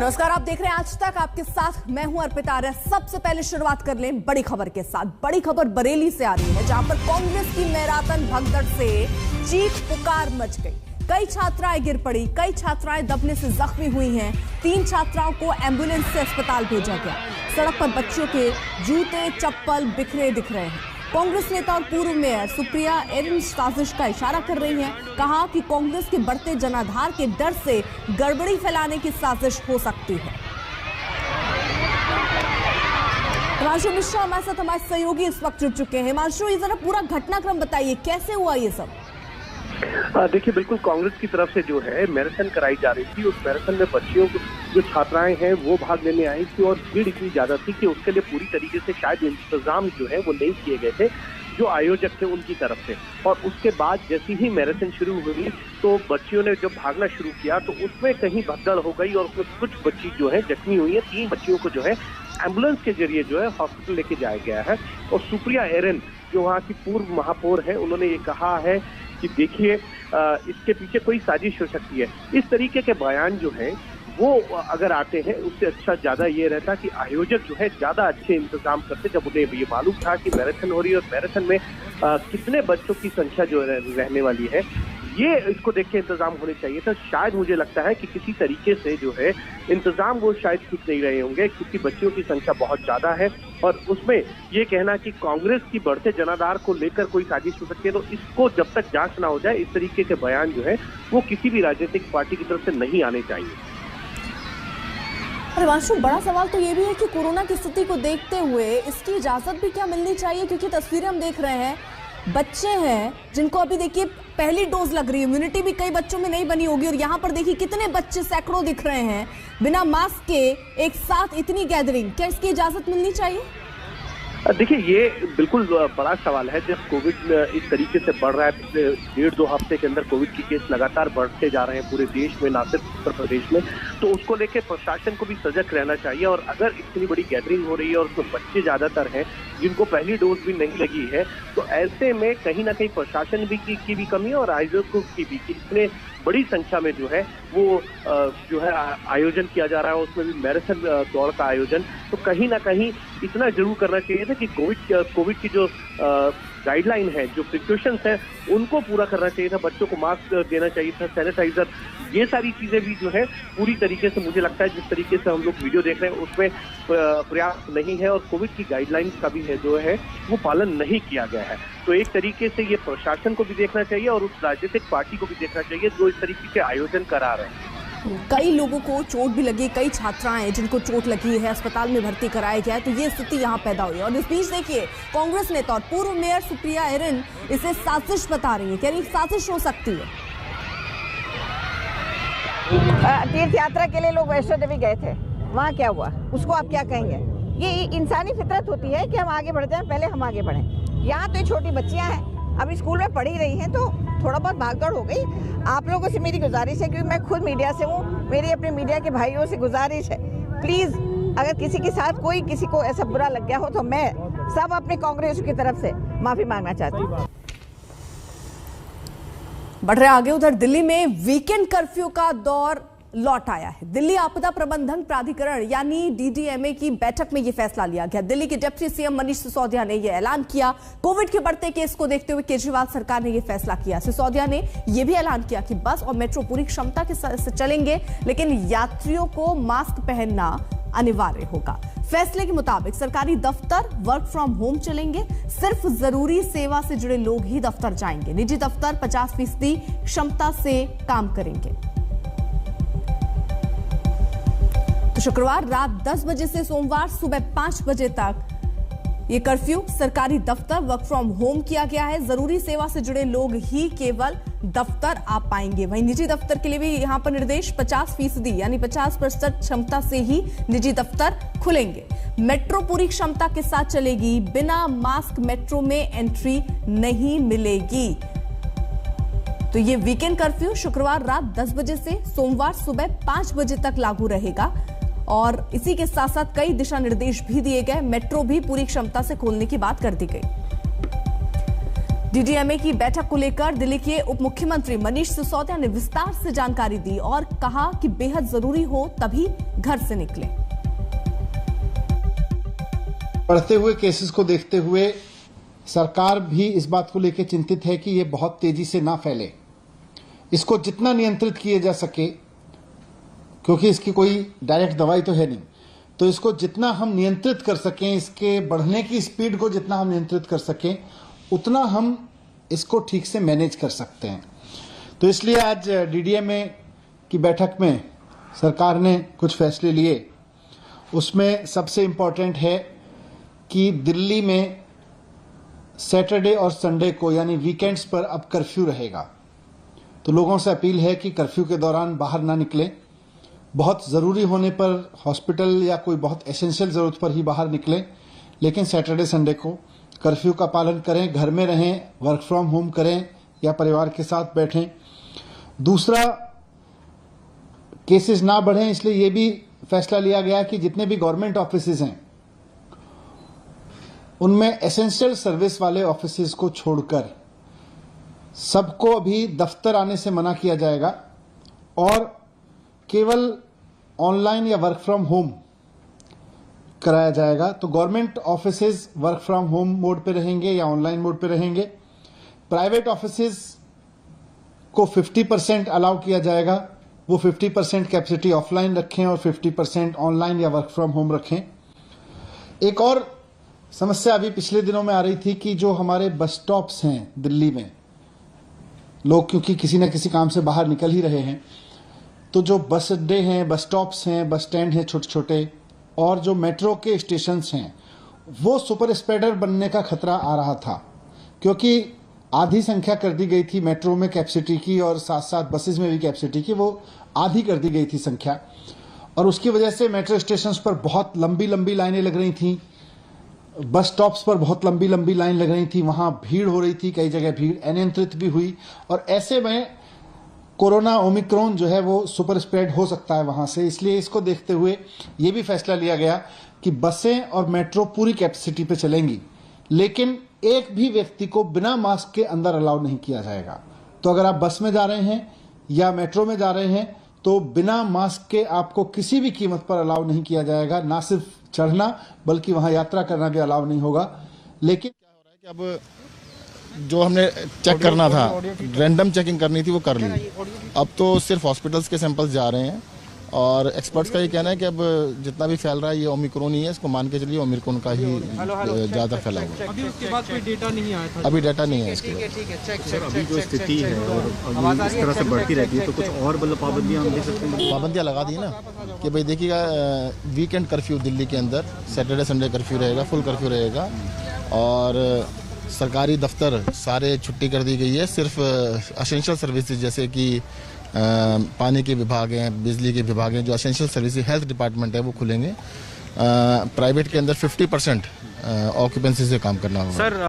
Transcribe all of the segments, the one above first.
नमस्कार, आप देख रहे हैं आज तक, आपके साथ मैं हूं अर्पिता आर्य। सबसे पहले शुरुआत कर लें बड़ी खबर के साथ। बड़ी खबर बरेली से आ रही है, जहां पर कांग्रेस की मैराथन भगदड़ से चीख पुकार मच गई। कई छात्राएं गिर पड़ी, कई छात्राएं दबने से जख्मी हुई हैं। 3 छात्राओं को एम्बुलेंस से अस्पताल भेजा गया। सड़क पर बच्चों के जूते चप्पल बिखरे दिख रहे हैं। कांग्रेस नेता और पूर्व मेयर सुप्रिया एरन साजिश का इशारा कर रही हैं। कहा कि कांग्रेस के बढ़ते जनाधार के डर से गड़बड़ी फैलाने की साजिश हो सकती है। हिमांशु मिश्रा हमारे साथ, हमारे सहयोगी इस वक्त जुड़ चुके हैं। हिमांशु, ये जरा पूरा घटनाक्रम बताइए, कैसे हुआ ये सब? देखिए, बिल्कुल कांग्रेस की तरफ से जो है मैराथन कराई जा रही थी। उस मैराथन में बच्चियों को, जो छात्राएं हैं वो भाग लेने आई थी और भीड़ इतनी ज्यादा थी कि उसके लिए पूरी तरीके से शायद इंतजाम जो है वो नहीं किए गए थे जो आयोजक थे उनकी तरफ से। और उसके बाद जैसे ही मैराथन शुरू हुई तो बच्चियों ने जब भागना शुरू किया तो उसमें कहीं भगदड़ हो गई और उसमें कुछ बच्ची जो है जख्मी हुई है। 3 बच्चियों को जो है एम्बुलेंस के जरिए जो है हॉस्पिटल लेके जाया गया है। और सुप्रिया एरन, जो वहाँ की पूर्व महापौर है, उन्होंने ये कहा है कि देखिए, इसके पीछे कोई साजिश हो सकती है। इस तरीके के बयान जो है वो अगर आते हैं, उससे अच्छा ज्यादा ये रहता कि आयोजक जो है ज्यादा अच्छे इंतजाम करते। जब उन्हें ये मालूम था कि मैराथन हो रही है और मैराथन में कितने बच्चों की संख्या जो रहने वाली है, ये इसको देख के इंतजाम होने चाहिए था। शायद मुझे लगता है कि किसी तरीके से जो है इंतजाम वो शायद ठीक नहीं रहे होंगे, क्योंकि बच्चियों की संख्या बहुत ज्यादा है। और उसमें ये कहना कि कांग्रेस की बढ़ते जनाधार को लेकर कोई साजिश हो सकती है, तो इसको जब तक जांच ना हो जाए, इस तरीके के बयान जो है वो किसी भी राजनीतिक पार्टी की तरफ से नहीं आने चाहिए। अरे वांशु, बड़ा सवाल तो ये भी है कि कोरोना की स्थिति को देखते हुए इसकी इजाजत भी क्या मिलनी चाहिए, क्योंकि तस्वीरें हम देख रहे हैं, बच्चे हैं जिनको अभी देखिए पहली डोज लग रही है, इम्यूनिटी भी कई बच्चों में नहीं बनी होगी। और यहाँ पर देखिए कितने बच्चे, सैकड़ों दिख रहे हैं बिना मास्क के एक साथ, इतनी गैदरिंग, क्या इसकी इजाजत मिलनी चाहिए? देखिए, ये बिल्कुल बड़ा सवाल है। जब कोविड इस तरीके से बढ़ रहा है, पिछले 1.5-2 हफ्ते के अंदर कोविड के केस लगातार बढ़ते जा रहे हैं पूरे देश में, ना सिर्फ उत्तर प्रदेश में, तो उसको लेकर प्रशासन को भी सजग रहना चाहिए। और अगर इतनी बड़ी गैदरिंग हो रही है और उसमें बच्चे ज्यादातर हैं जिनको पहली डोज भी नहीं लगी है, तो ऐसे में कहीं ना कहीं प्रशासन भी की भी कमी है और आयोजकों की भी, कि इतने बड़ी संख्या में जो है वो जो है आयोजन किया जा रहा है, उसमें भी मैराथन दौड़ का आयोजन। तो कहीं ना कहीं इतना जरूर करना चाहिए था कि कोविड की जो गाइडलाइन है, जो प्रिकॉशंस हैं, उनको पूरा करना चाहिए था। बच्चों को मास्क देना चाहिए था, सैनिटाइजर, ये सारी चीजें भी जो है पूरी तरीके से, मुझे लगता है जिस तरीके से हम लोग वीडियो देख रहे हैं उसमें पर्याप्त नहीं है। और कोविड की गाइडलाइंस का भी है जो है वो पालन नहीं किया गया है। तो एक तरीके से ये प्रशासन को भी देखना चाहिए और उस राजनीतिक पार्टी को भी देखना चाहिए जो इस तरीके के आयोजन करा रहे हैं। कई लोगों को चोट भी लगी, कई छात्राएं जिनको चोट लगी है अस्पताल में भर्ती कराया गया है, तो ये स्थिति यहाँ पैदा हुई है। और इस बीच देखिए, कांग्रेस नेता और पूर्व मेयर सुप्रिया एरन इसे साजिश बता रही है, कह रही साजिश हो सकती है। तीर्थ यात्रा के लिए लोग वैष्णो देवी गए थे, वहाँ क्या हुआ, उसको आप क्या कहेंगे? ये इंसानी फितरत होती है कि हम आगे बढ़ते हैं, पहले हम आगे बढ़ें। यहाँ तो ये छोटी बच्चियाँ हैं, अभी स्कूल में पढ़ी रही हैं, तो थोड़ा बहुत भागदौड़ हो गई। आप लोगों से मेरी गुजारिश है, क्योंकि मैं खुद मीडिया से हूँ, मेरी अपने मीडिया के भाइयों से गुजारिश है, प्लीज अगर किसी के साथ कोई किसी को ऐसा बुरा लग गया हो तो मैं सब अपने कांग्रेस की तरफ से माफी मांगना चाहती हूँ। बढ़ रहे आगे, उधर दिल्ली में वीकेंड कर्फ्यू का दौर लौट आया है। दिल्ली आपदा प्रबंधन प्राधिकरण यानी डीडीएमए की बैठक में यह फैसला लिया गया। दिल्ली के डिप्टी सीएम मनीष सिसोदिया ने यह ऐलान किया। कोविड के बढ़ते केस को देखते हुए केजरीवाल सरकार ने यह फैसला किया। सिसोदिया ने यह भी ऐलान किया कि बस और मेट्रो पूरी क्षमता के साथ चलेंगे, लेकिन यात्रियों को मास्क पहनना अनिवार्य होगा। फैसले के मुताबिक सरकारी दफ्तर वर्क फ्रॉम होम चलेंगे, सिर्फ जरूरी सेवा से जुड़े लोग ही दफ्तर जाएंगे। निजी दफ्तर 50% क्षमता से काम करेंगे। तो शुक्रवार रात 10 बजे से सोमवार सुबह 5 बजे तक ये कर्फ्यू, सरकारी दफ्तर वर्क फ्रॉम होम किया गया है। जरूरी सेवा से जुड़े लोग ही केवल दफ्तर आ पाएंगे। वहीं निजी दफ्तर के लिए भी यहां पर निर्देश 50% यानी 50% क्षमता से ही निजी दफ्तर खुलेंगे। मेट्रो पूरी क्षमता के साथ चलेगी, बिना मास्क मेट्रो में एंट्री नहीं मिलेगी। तो ये वीकेंड कर्फ्यू शुक्रवार रात 10 बजे से सोमवार सुबह 5 बजे तक लागू रहेगा। और इसी के साथ साथ कई दिशा निर्देश भी दिए गए। मेट्रो भी पूरी क्षमता से खोलने की बात कर दी गई। डीडीएमए की बैठक को लेकर दिल्ली के उप मुख्यमंत्री मनीष सिसोदिया ने विस्तार से जानकारी दी और कहा कि बेहद जरूरी हो तभी घर से निकलें। बढ़ते हुए केसेस को देखते हुए सरकार भी इस बात को लेकर चिंतित है कि ये बहुत तेजी से ना फैले। इसको जितना नियंत्रित किया जा सके, क्योंकि इसकी कोई डायरेक्ट दवाई तो है नहीं, तो इसको जितना हम नियंत्रित कर सकें, इसके बढ़ने की स्पीड को जितना हम नियंत्रित कर सकें, उतना हम इसको ठीक से मैनेज कर सकते हैं। तो इसलिए आज डीडीएमए की बैठक में सरकार ने कुछ फैसले लिए। उसमें सबसे इम्पोर्टेंट है कि दिल्ली में सैटरडे और संडे को यानी वीकेंड्स पर अब कर्फ्यू रहेगा। तो लोगों से अपील है कि कर्फ्यू के दौरान बाहर ना निकलें। बहुत ज़रूरी होने पर हॉस्पिटल या कोई बहुत एसेंशियल ज़रूरत पर ही बाहर निकलें, लेकिन सैटरडे संडे को कर्फ्यू का पालन करें, घर में रहें, वर्क फ्रॉम होम करें या परिवार के साथ बैठें। दूसरा, केसेस ना बढ़ें, इसलिए ये भी फैसला लिया गया कि जितने भी गवर्नमेंट ऑफिसेज हैं उनमें एसेंशियल सर्विस वाले ऑफिसेज को छोड़कर सबको अभी दफ्तर आने से मना किया जाएगा और केवल ऑनलाइन या वर्क फ्रॉम होम कराया जाएगा। तो government offices work from home mode पे रहेंगे या ऑनलाइन मोड पे रहेंगे। प्राइवेट ऑफिसेज को 50% अलाउ किया जाएगा। वो 50% कैपेसिटी ऑफलाइन रखें और 50% ऑनलाइन या वर्क फ्रॉम होम रखें। एक और समस्या अभी पिछले दिनों में आ रही थी कि जो हमारे बस स्टॉप्स हैं दिल्ली में, लोग क्योंकि किसी न किसी काम से बाहर निकल ही रहे हैं, तो जो बस अड्डे हैं, बस स्टॉप्स हैं, बस स्टैंड हैं छोटे छोटे, और जो मेट्रो के स्टेशंस हैं, वो सुपर स्प्रेडर बनने का खतरा आ रहा था, क्योंकि आधी संख्या कर दी गई थी मेट्रो में कैपेसिटी की और साथ साथ बसेस में भी कैपेसिटी की, वो आधी कर दी गई थी संख्या। और उसकी वजह से मेट्रो स्टेशंस पर बहुत लंबी लंबी लाइनें लग रही थी, बस स्टॉप्स पर बहुत लंबी लंबी लाइन लग रही थी, वहां भीड़ हो रही थी, कई जगह भीड़ अनियंत्रित भी हुई। और ऐसे में कोरोना ओमिक्रॉन जो है वो सुपर स्प्रेड हो सकता है वहां से। इसलिए इसको देखते हुए ये भी फैसला लिया गया कि बसें और मेट्रो पूरी कैपेसिटी पे चलेंगी, लेकिन एक भी व्यक्ति को बिना मास्क के अंदर अलाउ नहीं किया जाएगा। तो अगर आप बस में जा रहे हैं या मेट्रो में जा रहे हैं तो बिना मास्क के आपको किसी भी कीमत पर अलाउ नहीं किया जाएगा। ना सिर्फ चढ़ना बल्कि वहां यात्रा करना भी अलाउ नहीं होगा। लेकिन क्या हो रहा है कि अब जो हमने चेक करना था, रैंडम चेकिंग करनी थी, वो कर ली। अब तो सिर्फ हॉस्पिटल्स के सैंपल्स जा रहे हैं और एक्सपर्ट्स का ये कहना है कि अब जितना भी फैल रहा है ये ओमिक्रॉन ही है, इसको मान के चलिए ओमिक्रॉन का ही ज़्यादा फैला हुआ। अभी उसके बाद कोई डेटा नहीं आया था? अभी डाटा नहीं है इसके सर, अभी जो स्थिति है और अभी इस तरह से बढ़ती रहती है तो कुछ और मतलब पाबंदियाँ हम दे सकते हैं? पाबंदियाँ लगा दी ना कि भाई देखिएगा, वीकेंड कर्फ्यू दिल्ली के अंदर, सैटरडे संडे कर्फ्यू रहेगा, फुल कर्फ्यू रहेगा और सरकारी दफ्तर सारे छुट्टी कर दी गई है। सिर्फ एसेंशियल सर्विसेज जैसे कि पानी के विभाग हैं, बिजली के विभाग हैं, जो एसेंशियल सर्विसेज, हेल्थ डिपार्टमेंट है, वो खुलेंगे। प्राइवेट के अंदर 50% ऑक्यूपेंसी से काम करना होगा। सर,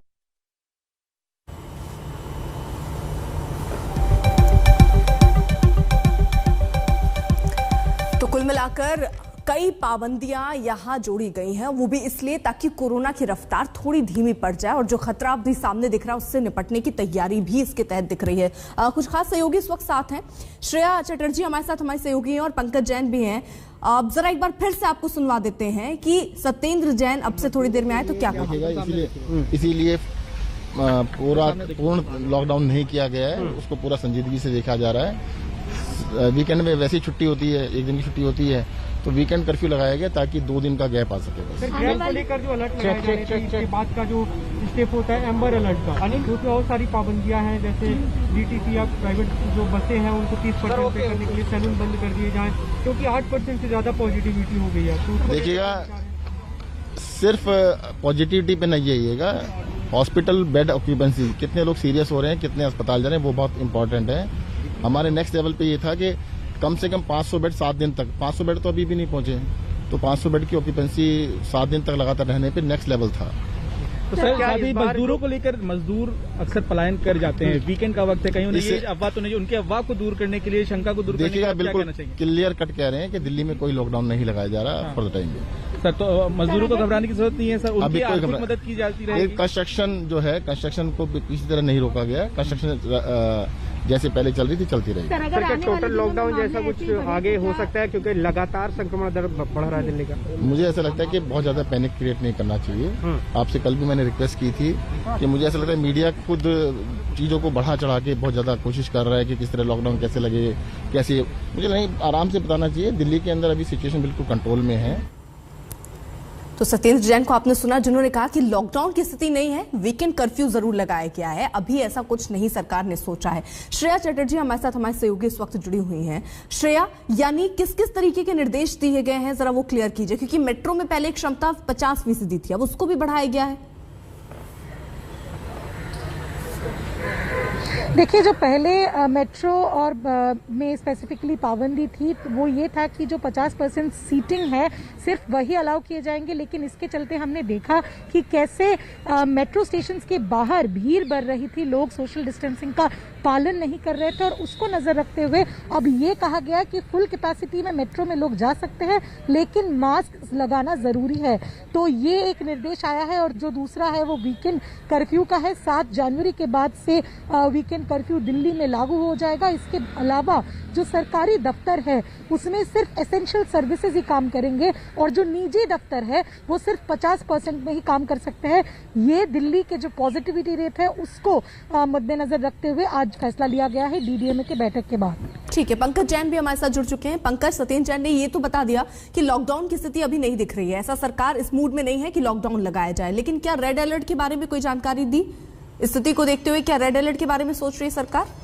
तो कुल मिलाकर कई पाबंदियां यहां जोड़ी गई हैं, वो भी इसलिए ताकि कोरोना की रफ्तार थोड़ी धीमी पड़ जाए और जो खतरा भी सामने दिख रहा है उससे निपटने की तैयारी भी इसके तहत दिख रही है। कुछ खास सहयोगी इस वक्त साथ हैं। श्रेया चटर्जी हमारे साथ, हमारे सहयोगी हैं, और पंकज जैन भी हैं। अब जरा एक बार फिर से आपको सुनवा देते हैं कि सत्येंद्र जैन अब से थोड़ी देर में आए तो क्या कहा। इसीलिए पूर्ण लॉकडाउन नहीं किया गया है, उसको पूरा संजीदगी से देखा जा रहा है। वीकेंड में वैसी छुट्टी होती है, एक दिन की छुट्टी होती है, तो वीकेंड कर्फ्यू लगाया गया ताकि 2 दिन का गैप आ सके। सर, गैप को लेकर जो अलर्ट लगाया जाने का इसके बाद का जो स्टेप होता है एम्बर अलर्ट का, क्योंकि और सारी पाबंदियां हैं, जैसे डीटीसी या प्राइवेट जो बसें हैं उनको 30% पे करने के लिए सैलून बंद कर दिए जाएं, क्योंकि 8% से ज्यादा पॉजिटिविटी हो गई है। तो देखिएगा, सिर्फ पॉजिटिविटी पे नहीं जाइएगा, हॉस्पिटल बेड ऑक्यूपेंसी, कितने लोग सीरियस हो रहे हैं, कितने अस्पताल जा रहे हैं, वो बहुत इंपॉर्टेंट है। हमारे नेक्स्ट लेवल पे ये था कि कम से कम 500 बेड 7 दिन तक, 500 बेड तो अभी भी नहीं पहुंचे, तो 500 बेड की ऑक्यूपेंसी 7 दिन तक लगातार रहने पे नेक्स्ट लेवल था। तो सर साथ ही मजदूरों को लेकर मजदूर अक्सर पलायन कर जाते हैं, वीकेंड का वक्त है, कहीं उन्हें ये अफवाह तो नहीं, उनके अफवाह को दूर करने के लिए, शंका को दूर करने के लिए बिल्कुल क्लियर कट कह रहे हैं कि दिल्ली में कोई लॉकडाउन नहीं लगाया जा रहा फॉर द टाइम। सर तो मजदूरों को घबराने की जरूरत नहीं है सर, उनकी आर्थिक मदद की जाती रहेगी। कंस्ट्रक्शन जो है, कंस्ट्रक्शन को किसी तरह नहीं रोका गया, कंस्ट्रक्शन जैसे पहले चल रही थी चलती रहेगी। सर क्या टोटल लॉकडाउन जैसा कुछ आगे हो सकता है, क्योंकि लगातार संक्रमण दर बढ़ रहा है दिल्ली का? मुझे ऐसा लगता है कि बहुत ज्यादा पैनिक क्रिएट नहीं करना चाहिए। आपसे कल भी मैंने रिक्वेस्ट की थी कि मुझे ऐसा लगता है मीडिया खुद चीजों को बढ़ा चढ़ा के बहुत ज्यादा कोशिश कर रहा है कि किस तरह लॉकडाउन कैसे लगे, कैसे, मुझे नहीं, आराम से बताना चाहिए। दिल्ली के अंदर अभी सिचुएशन बिल्कुल कंट्रोल में है। तो सत्येंद्र जैन को आपने सुना, जिन्होंने कहा कि लॉकडाउन की स्थिति नहीं है, वीकेंड कर्फ्यू जरूर लगाया गया है, अभी ऐसा कुछ नहीं सरकार ने सोचा है। श्रेया चटर्जी हमारे साथ, हमारे सहयोगी इस वक्त जुड़ी हुई हैं। श्रेया, यानी किस किस तरीके के निर्देश दिए गए हैं, जरा वो क्लियर कीजिए, क्योंकि मेट्रो में पहले एक क्षमता 50% थी, अब उसको भी बढ़ाया गया है। देखिए, जो पहले मेट्रो और में स्पेसिफिकली पाबंदी थी वो ये था कि जो 50% सीटिंग है सिर्फ वही अलाउ किए जाएंगे, लेकिन इसके चलते हमने देखा कि कैसे मेट्रो स्टेशन के बाहर भीड़ बढ़ रही थी, लोग सोशल डिस्टेंसिंग का पालन नहीं कर रहे थे, और उसको नजर रखते हुए अब ये कहा गया कि फुल कैपेसिटी में मेट्रो में लोग जा सकते हैं, लेकिन मास्क लगाना जरूरी है। तो ये एक निर्देश आया है, और जो दूसरा है वो वीकेंड कर्फ्यू का है। 7 जनवरी के बाद से वीकेंड कर्फ्यू दिल्ली में लागू हो जाएगा। इसके अलावा जो सरकारी दफ्तर है उसमें सिर्फ एसेंशियल सर्विसेज ही काम करेंगे, और जो निजी दफ्तर है वो सिर्फ 50% में ही काम कर सकते हैं। ये दिल्ली के जो पॉजिटिविटी रेट है उसको मद्देनजर रखते हुए आज फैसला लिया गया है डीडीएमए के बैठक के बाद। ठीक है, पंकज जैन भी हमारे साथ जुड़ चुके हैं। पंकज, सत्येंद्र जैन ने ये तो बता दिया कि लॉकडाउन की स्थिति अभी नहीं दिख रही है, ऐसा सरकार इस मूड में नहीं है कि लॉकडाउन लगाया जाए, लेकिन क्या रेड अलर्ट के बारे में कोई जानकारी दी? स्थिति को देखते हुए क्या रेड अलर्ट के बारे में सोच रही है सरकार?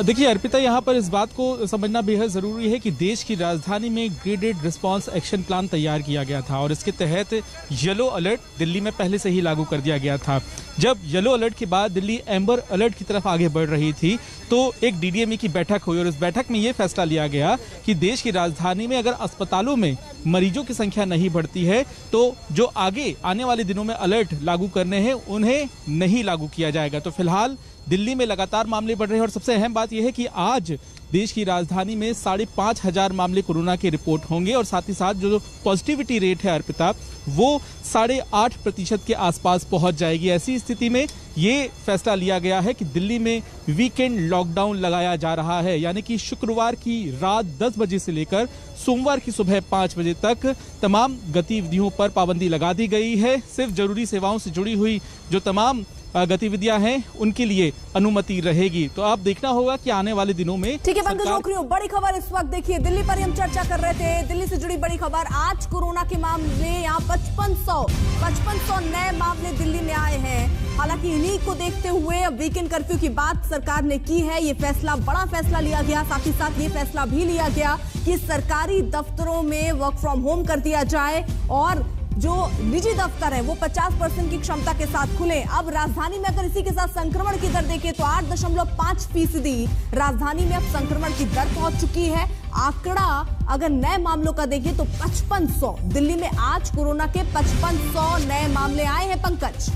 देखिए अर्पिता, यहाँ पर इस बात को समझना बेहद ज़रूरी है कि देश की राजधानी में ग्रेडेड रिस्पांस एक्शन प्लान तैयार किया गया था, और इसके तहत येलो अलर्ट दिल्ली में पहले से ही लागू कर दिया गया था। जब येलो अलर्ट के बाद दिल्ली एम्बर अलर्ट की तरफ आगे बढ़ रही थी, तो एक डीडीएमए की बैठक हुई, और इस बैठक में ये फैसला लिया गया कि देश की राजधानी में अगर अस्पतालों में मरीजों की संख्या नहीं बढ़ती है तो जो आगे आने वाले दिनों में अलर्ट लागू करने हैं उन्हें नहीं लागू किया जाएगा। तो फिलहाल दिल्ली में लगातार मामले बढ़ रहे हैं, और सबसे अहम बात यह है कि आज देश की राजधानी में 5,500 मामले कोरोना के रिपोर्ट होंगे, और साथ ही साथ जो पॉजिटिविटी रेट है अर्पिता वो 8.5% के आसपास पहुंच जाएगी। ऐसी स्थिति में ये फैसला लिया गया है कि दिल्ली में वीकेंड लॉकडाउन लगाया जा रहा है, यानी कि शुक्रवार की रात 10 बजे से लेकर सोमवार की सुबह 5 बजे तक तमाम गतिविधियों पर पाबंदी लगा दी गई है। सिर्फ जरूरी सेवाओं से जुड़ी हुई जो तमाम गतिविधियां हैं उनके लिए अनुमति रहेगी। तो आप देखना होगा कि आने वाले दिनों में। ठीक है पंकज, रोक रही हूं। बड़ी खबर इस वक्त देखिए, दिल्ली पर हम चर्चा कर रहे थे, दिल्ली से जुड़ी बड़ी खबर। आज कोरोना के मामले यहाँ 5500 नए मामले दिल्ली में आए हैं। हालांकि इन्हीं को देखते हुए अब वीकेंड कर्फ्यू की बात सरकार ने की है। ये फैसला, बड़ा फैसला लिया गया। साथ ही साथ ये फैसला भी लिया गया कि सरकारी दफ्तरों में वर्क फ्रॉम होम कर दिया जाए, और जो निजी दफ्तर है वो 50% की क्षमता के साथ खुले। अब राजधानी में अगर इसी के साथ संक्रमण की दर देखें तो 8.5% राजधानी में अब संक्रमण की दर पहुंच चुकी है। आंकड़ा अगर नए मामलों का देखें तो 5500, दिल्ली में आज कोरोना के 5500 नए मामले आए हैं। पंकज,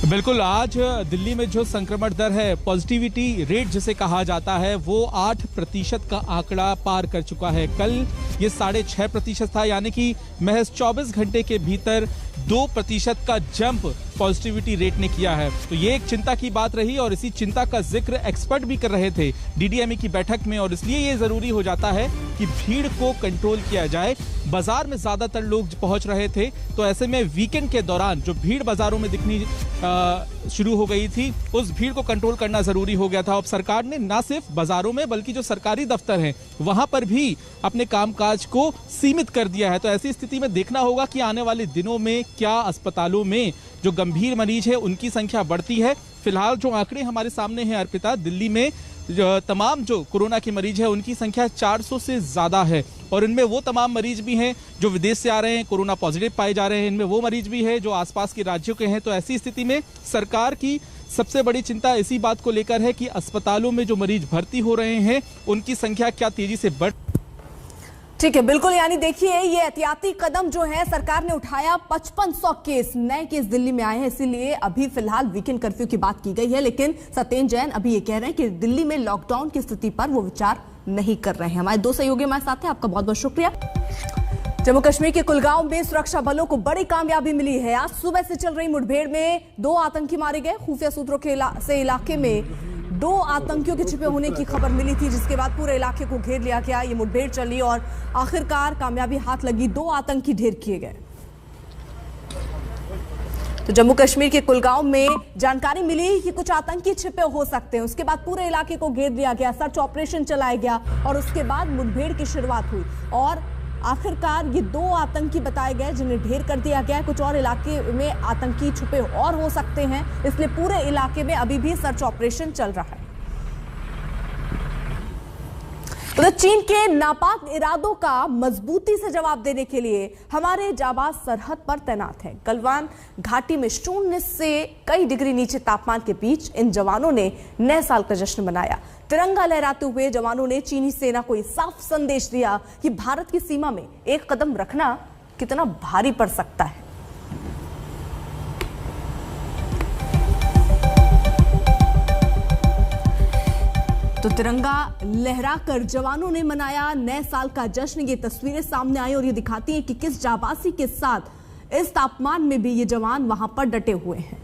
बिल्कुल, आज दिल्ली में जो संक्रमण दर है, पॉजिटिविटी रेट जिसे कहा जाता है, वो 8% का आंकड़ा पार कर चुका है। कल ये 6.5% था, यानी कि महज 24 घंटे के भीतर 2% का जंप पॉजिटिविटी रेट ने किया है। तो ये एक चिंता की बात रही, और इसी चिंता का जिक्र एक्सपर्ट भी कर रहे थे डीडीएमए की बैठक में, और इसलिए ये जरूरी हो जाता है कि भीड़ को कंट्रोल किया जाए। बाजार में ज्यादातर लोग पहुंच रहे थे, तो ऐसे में वीकेंड के दौरान जो भीड़ बाजारों में दिखनी शुरू हो गई थी, उस भीड़ को कंट्रोल करना जरूरी हो गया था। अब सरकार ने न सिर्फ बाजारों में बल्कि जो सरकारी दफ्तर हैं वहां पर भी अपने कामकाज को सीमित कर दिया है। तो ऐसी स्थिति में देखना होगा कि आने वाले दिनों में क्या अस्पतालों में जो गंभीर मरीज है उनकी संख्या बढ़ती है। फिलहाल जो आंकड़े हमारे सामने हैं अर्पिता, दिल्ली में तमाम जो कोरोना के मरीज हैं उनकी संख्या 400 से ज्यादा है, और इनमें वो तमाम मरीज भी हैं जो विदेश से आ रहे हैं, कोरोना पॉजिटिव पाए जा रहे हैं। इनमें वो मरीज भी हैं जो आसपास के राज्यों के हैं। तो ऐसी स्थिति में सरकार की सबसे बड़ी चिंता इसी बात को लेकर है कि अस्पतालों में जो मरीज भर्ती हो रहे हैं उनकी संख्या क्या तेजी से बढ़। ठीक है, बिल्कुल। यानी देखिए, ये एहतियाती कदम जो है सरकार ने उठाया। 5500 केस, नए केस दिल्ली में आए हैं, इसीलिए अभी फिलहाल वीकेंड कर्फ्यू की बात की गई है। लेकिन सत्येंद्र जैन अभी ये कह रहे हैं कि दिल्ली में लॉकडाउन की स्थिति पर वो विचार नहीं कर रहे हैं। हमारे दो सहयोगी हमारे साथ हैं, आपका बहुत बहुत शुक्रिया। जम्मू कश्मीर के कुलगांव में सुरक्षा बलों को बड़ी कामयाबी मिली है। आज सुबह से चल रही मुठभेड़ में 2 आतंकी मारे गए। खुफिया सूत्रों से इलाके में 2 आतंकियों के छिपे होने की खबर मिली थी, जिसके बाद पूरे इलाके को घेर लिया गया। ये मुठभेड़ चली और आखिरकार कामयाबी हाथ लगी, 2 आतंकी ढेर किए गए। तो जम्मू कश्मीर के कुलगांव में जानकारी मिली कि कुछ आतंकी छिपे हो सकते हैं। उसके बाद पूरे इलाके को घेर लिया गया, सर्च ऑपरेशन चलाया गया और उसके बाद मुठभेड़ की शुरुआत हुई और आखिरकार ये 2 आतंकी बताए गए जिन्हें ढेर कर दिया गया। कुछ और इलाके में आतंकी छुपे और हो सकते हैं, इसलिए पूरे इलाके में अभी भी सर्च ऑपरेशन चल रहा है। तो चीन के नापाक इरादों का मजबूती से जवाब देने के लिए हमारे जाबाज सरहद पर तैनात हैं। गलवान घाटी में 0 से कई डिग्री नीचे तापमान के बीच इन जवानों ने नए साल का जश्न मनाया। तिरंगा लहराते हुए जवानों ने चीनी सेना को साफ संदेश दिया कि भारत की सीमा में एक कदम रखना कितना भारी पड़ सकता है। तो तिरंगा लहराकर जवानों ने मनाया नए साल का जश्न। ये तस्वीरें सामने आई और ये दिखाती हैं कि किस जाबाजी के साथ इस तापमान में भी ये जवान वहां पर डटे हुए हैं।